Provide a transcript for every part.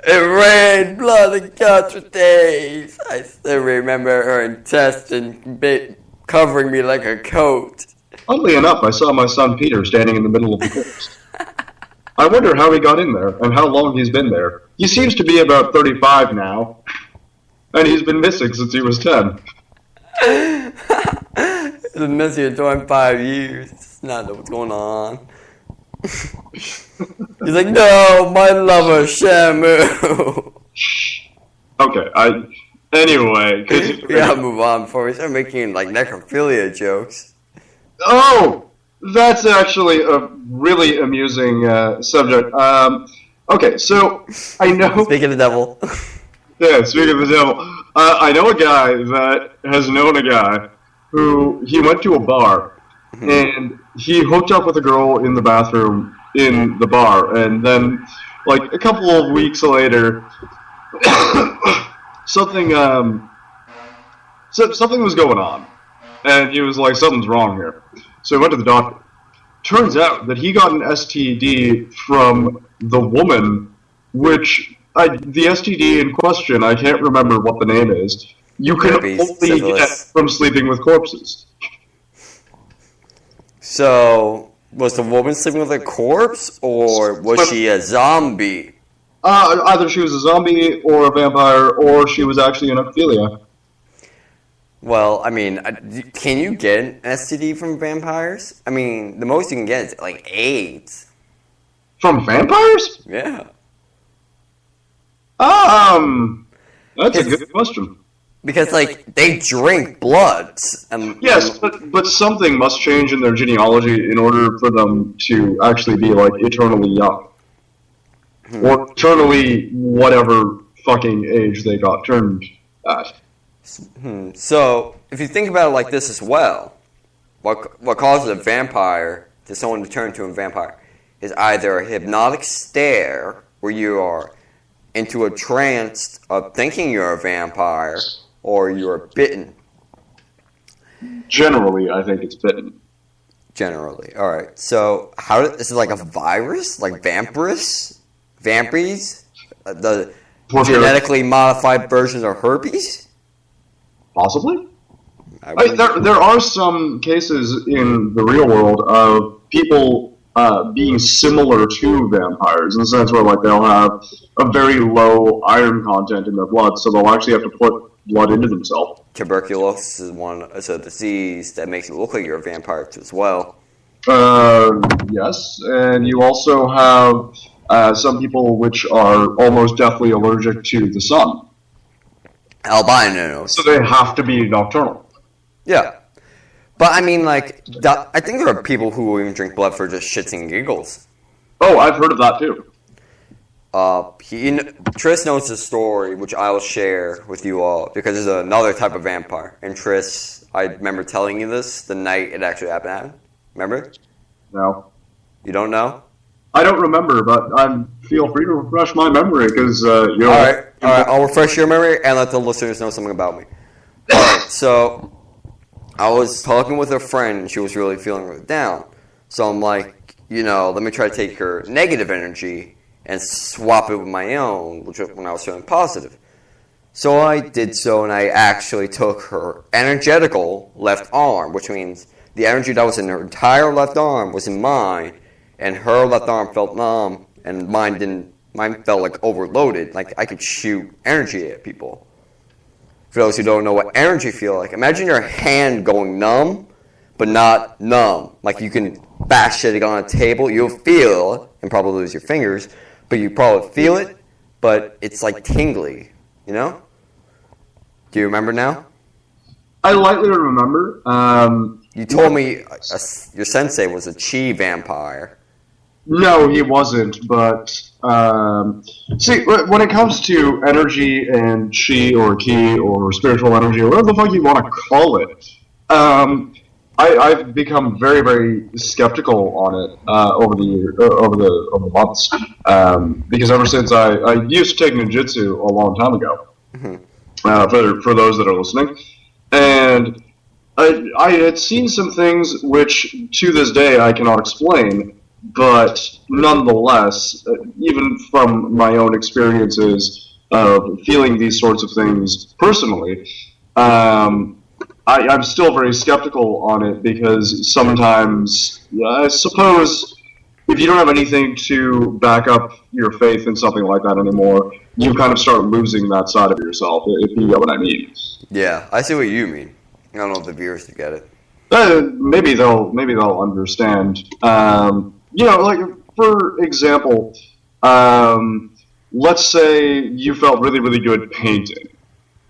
It rained blood and guts for days. I still remember her intestine bit covering me like a coat. Oddly enough, I saw my son Peter standing in the middle of the corpse. I wonder how he got in there and how long he's been there. He seems to be about 35 now, and he's been missing since he was 10. He's been missing for 25 years. It's not know what's going on. He's like, no, my lover, Shamu. Okay, anyway. We gotta move on before we start making, like, necrophilia jokes. Oh! That's actually a really amusing subject. Okay, so I know... Speaking of the devil. Yeah, speaking of the devil. I know a guy that has known a guy who, he went to a bar, and he hooked up with a girl in the bathroom in the bar, and then, like, a couple of weeks later, something was going on, and he was like, something's wrong here. So he went to the doctor. Turns out that he got an STD from the woman, which, the STD in question, I can't remember what the name is, you can only get from sleeping with corpses. So, was the woman sleeping with a corpse, or was she a zombie? Either she was a zombie, or a vampire, or she was actually an necrophilia. Well, I mean, can you get an STD from vampires? I mean, the most you can get is, like, AIDS. From vampires? Yeah. That's a good question. Because, like, they drink blood. Yes, but something must change in their genealogy in order for them to actually be, like, eternally young. Or eternally whatever fucking age they got turned at. So, if you think about it like this as well, what causes a vampire, to someone to turn into a vampire, is either a hypnotic stare, where you are into a trance of thinking you're a vampire, or you're bitten. Generally, I think it's bitten. Generally. Alright, so is it like a virus? Like Vampiris? Vampies? The genetically modified versions of herpes? Possibly. There are some cases in the real world of people being similar to vampires, in the sense where, like, they'll have a very low iron content in their blood, so they'll actually have to put blood into themselves. Tuberculosis is a disease that makes it look like you're a vampire as well. Yes, and you also have some people which are almost deathly allergic to the sun. Albinos. So they have to be nocturnal. Yeah. But, I mean, like, I think there are people who will even drink blood for just shits and giggles. Oh, I've heard of that, too. Triss knows the story, which I will share with you all, because there's another type of vampire. And Triss, I remember telling you this the night it actually happened. Remember? No. You don't know? I don't remember, but feel free to refresh my memory, because, you know... Alright, I'll refresh your memory and let the listeners know something about me. Alright, so, I was talking with a friend, and she was really feeling really down. So I'm like, let me try to take her negative energy and swap it with my own, which was when I was feeling positive. So I did so, and I actually took her energetical left arm, which means the energy that was in her entire left arm was in mine, and her left arm felt numb, and mine felt like overloaded, like I could shoot energy at people. For those who don't know what energy feel like, imagine your hand going numb, but not numb. Like you can bash it on a table, you'll feel it, and probably lose your fingers, but you probably feel it, but it's like tingly, you know? Do you remember now? I lightly remember. You told me your sensei was a chi vampire. No, he wasn't, but, see, when it comes to energy and chi or ki or spiritual energy, or whatever the fuck you want to call it, I've become very, very skeptical on it, over the months, because ever since I used to take ninjutsu a long time ago, for those that are listening, and I had seen some things which, to this day, I cannot explain, but nonetheless, even from my own experiences of feeling these sorts of things personally, I'm still very skeptical on it because sometimes, I suppose, if you don't have anything to back up your faith in something like that anymore, you kind of start losing that side of yourself, if you get what I mean. Yeah, I see what you mean. I don't know if the viewers get it. Maybe they'll understand. Like for example, let's say you felt really, really good painting,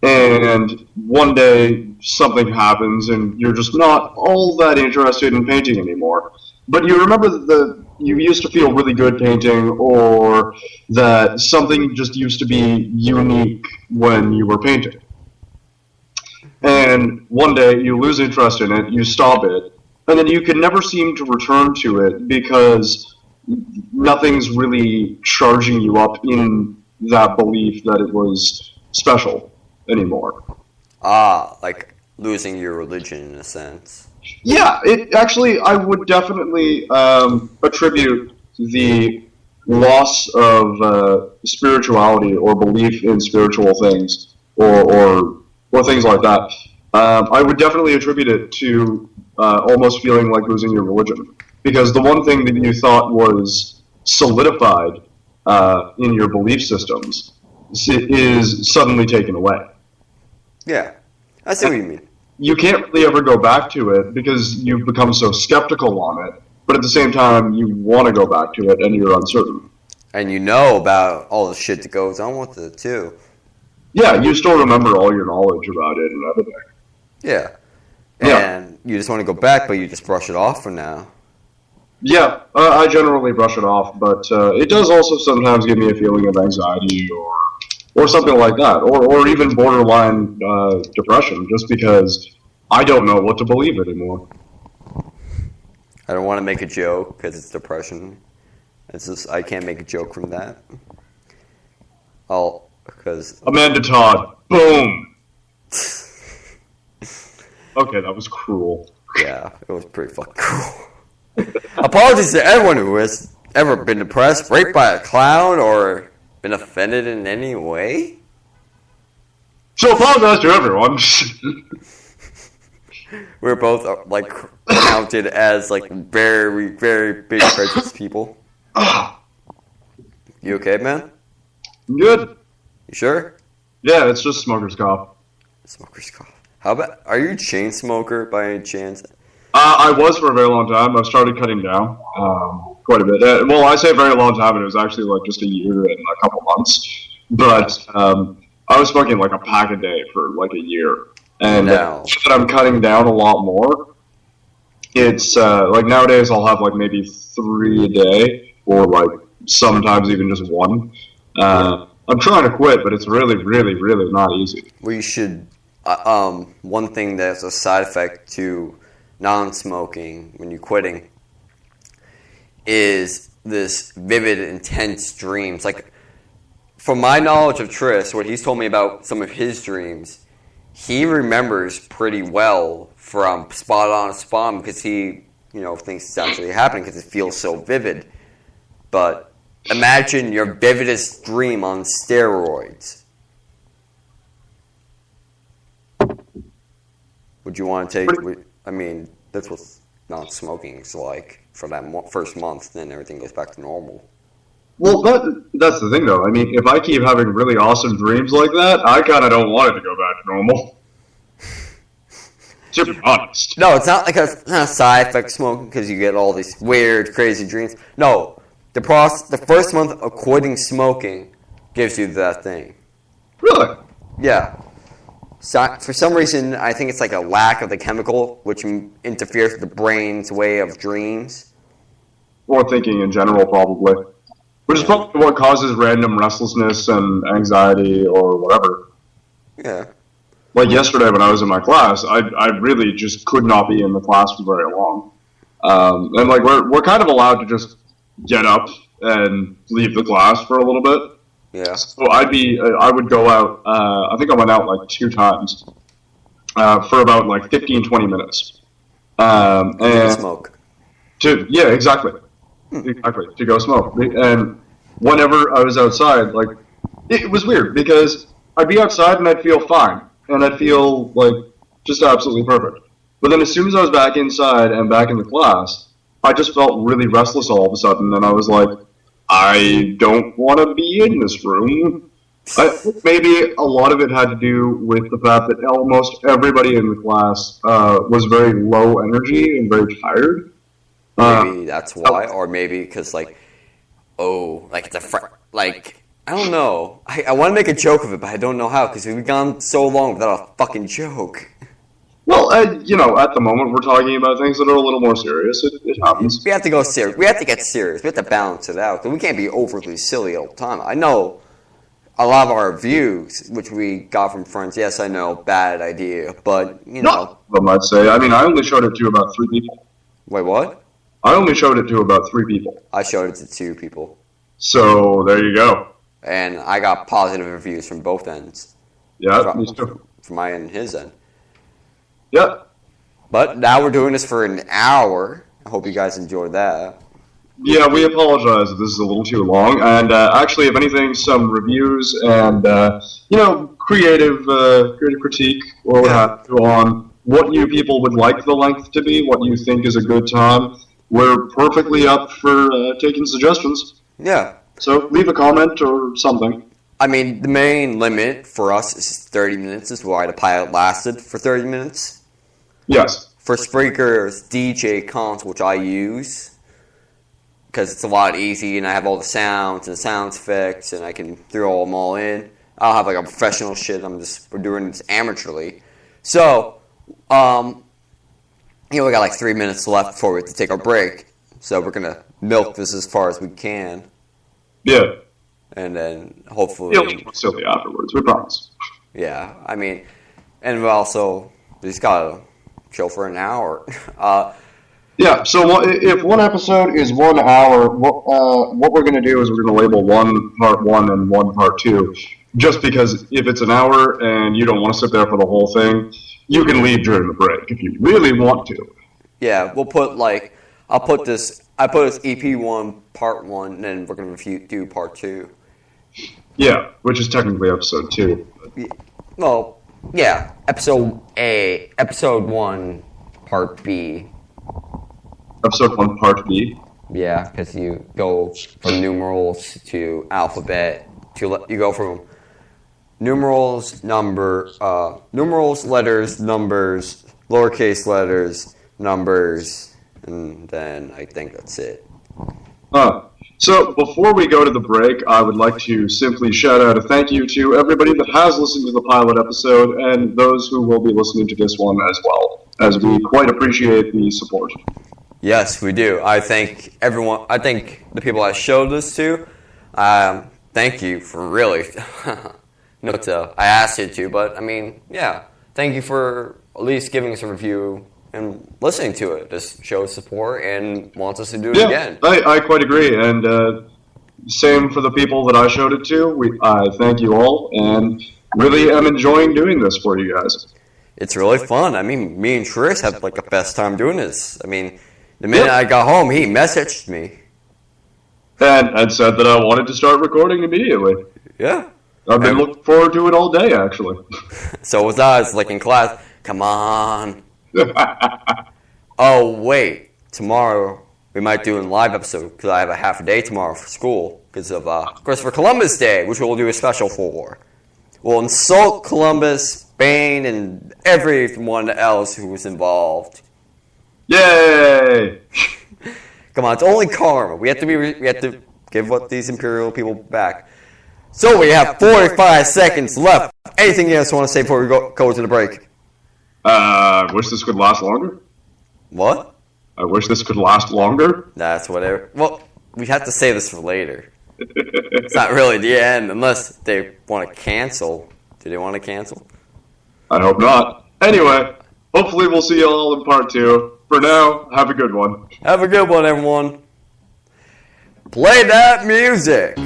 and one day something happens and you're just not all that interested in painting anymore. But you remember that you used to feel really good painting, or that something just used to be unique when you were painting. And one day you lose interest in it, you stop it, and then you can never seem to return to it because nothing's really charging you up in that belief that it was special anymore. Like losing your religion in a sense. Yeah, I would definitely attribute the loss of spirituality or belief in spiritual things or things like that. I would definitely attribute it to almost feeling like losing your religion, because the one thing that you thought was solidified in your belief systems is suddenly taken away. Yeah, I see what you mean. You can't really ever go back to it because you've become so skeptical on it, but at the same time, you want to go back to it and you're uncertain. And you know about all the shit that goes on with it, too. Yeah, you still remember all your knowledge about it and everything. Yeah. And you just want to go back, but you just brush it off for now. Yeah, I generally brush it off, but it does also sometimes give me a feeling of anxiety or something like that, or even borderline depression, just because I don't know what to believe anymore. I don't want to make a joke because it's depression. It's just I can't make a joke from that. Because Amanda Todd, boom. Okay, that was cruel. Yeah, it was pretty fucking cool. Apologies to everyone who has ever been depressed, raped by a clown, or been offended in any way. So apologize to everyone. We're both counted as very, very big prejudiced people. You okay, man? Good. You sure? Yeah, it's just smoker's cough. Smoker's cough. How about? Are you a chain smoker by any chance? I was for a very long time. I've started cutting down quite a bit. Well, I say a very long time, and it was actually just a year and a couple months. But I was smoking a pack a day for a year. And now that I'm cutting down a lot more, it's nowadays I'll have maybe 3 a day, or sometimes even just 1. I'm trying to quit, but it's really, really, really not easy. Well, you should. One thing that's a side effect to non-smoking when you're quitting is this vivid, intense dreams. From my knowledge of Tris, what he's told me about some of his dreams, he remembers pretty well from spot on to spot on because he, thinks it's actually happening because it feels so vivid. But imagine your vividest dream on steroids. Would you want to take? I mean, that's what non-smoking is like for that first month. Then everything goes back to normal. Well, that's the thing, though. I mean, if I keep having really awesome dreams like that, I kind of don't want it to go back to normal. To be honest. No, it's not it's not a side effect of smoking because you get all these weird, crazy dreams. No, the first month of quitting smoking gives you that thing. Really? Yeah. So, for some reason, I think it's a lack of the chemical, which interferes with the brain's way of dreams. Or thinking in general, probably. Which is probably what causes random restlessness and anxiety or whatever. Yeah. Yesterday when I was in my class, I really just could not be in the class for very long. And we're kind of allowed to just get up and leave the class for a little bit. Yeah. So I would go out, I think I went out 2 times for about 15, 20 minutes. And smoke. Yeah, exactly. Exactly, to go smoke. And whenever I was outside, like, it was weird because I'd be outside and I'd feel fine. And I'd feel, like, just absolutely perfect. But then as soon as I was back inside and back in the class, I just felt really restless all of a sudden. And I was like, I don't want to be in this room. I think maybe a lot of it had to do with the fact that almost everybody in the class was very low energy and very tired. Maybe that's why, or maybe because like it's a like I don't know. I want to make a joke of it, but I don't know how because we've gone so long without a fucking joke. Well, you know, at the moment we're talking about things that are a little more serious. It happens. We have to go serious. We have to get serious. We have to balance it out. We can't be overly silly all the time. I know a lot of our reviews, which we got from friends. Yes, I know, bad idea, but you know. No, I'd say. I mean, I only showed it to about 3 people. Wait, what? I only showed it to about 3 people. I showed it to 2 people. So there you go. And I got positive reviews from both ends. Yeah, me too. From my end and his end. Yeah. But now we're doing this for an hour. I hope you guys enjoyed that. Yeah, we apologize if this is a little too long. And actually, if anything, some reviews and, you know, creative critique or what have you on what you people would like the length to be, what you think is a good time. We're perfectly up for taking suggestions. Yeah. So leave a comment or something. I mean, the main limit for us is 30 minutes. Is why the pilot lasted for 30 minutes. Yes. For Spreaker's DJ console, which I use, because it's a lot easy, and I have all the sounds and the sound effects, and I can throw them all in. I don't have like a professional shit. We're doing this amateurly. So, you know, we got like 3 minutes left before we have to take our break. So we're gonna milk this as far as we can. Yeah. And then hopefully You'll be silly afterwards, we promise. Yeah, I mean, and we just gotta chill for an hour. Yeah, so if one episode is 1 hour, what we're going to do is we're going to label one part 1 and one part 2. Just because if it's an hour and you don't want to sit there for the whole thing, you can leave during the break if you really want to. Yeah, we'll put like, I put this EP1 part 1, and then we're going to do part 2. Yeah, which is technically episode 2. Well, yeah, episode 1, part B. Episode 1, part B? Yeah, because you go from numerals to alphabet, you go from numerals, letters, numbers, lowercase letters, numbers, and then I think that's it. So before we go to the break, I would like to simply shout out a thank you to everybody that has listened to the pilot episode and those who will be listening to this one as well, as we quite appreciate the support. Yes, we do. I thank everyone. I think the people I showed this to, thank you for really, I asked you to, but I mean, yeah, thank you for at least giving us a review and listening to it. This shows support and wants us to do it again. I quite agree, and same for the people that I showed it to. I thank you all, and really am enjoying doing this for you guys. It's really fun. I mean, me and Chris had like the best time doing this. I mean, the minute I got home, he messaged me. And said that I wanted to start recording immediately. Yeah. I've been looking forward to it all day, actually. So was I. It's like in class, come on. Oh, wait. Tomorrow, we might do a live episode because I have a half a day tomorrow for school because of Christopher Columbus Day, which we'll do a special for. We'll insult Columbus, Spain, and everyone else who was involved. Yay! Come on, it's only karma. We have to give what these imperial people back. So we have 45 seconds left. Anything else you want to say before we go to the break? I wish this could last longer. What? I wish this could last longer. That's whatever. Well, we have to save this for later. It's not really the end unless they want to cancel. Do they want to cancel? I hope not. Anyway, hopefully we'll see you all in part 2. For now, have a good one. Have a good one, everyone. Play that music.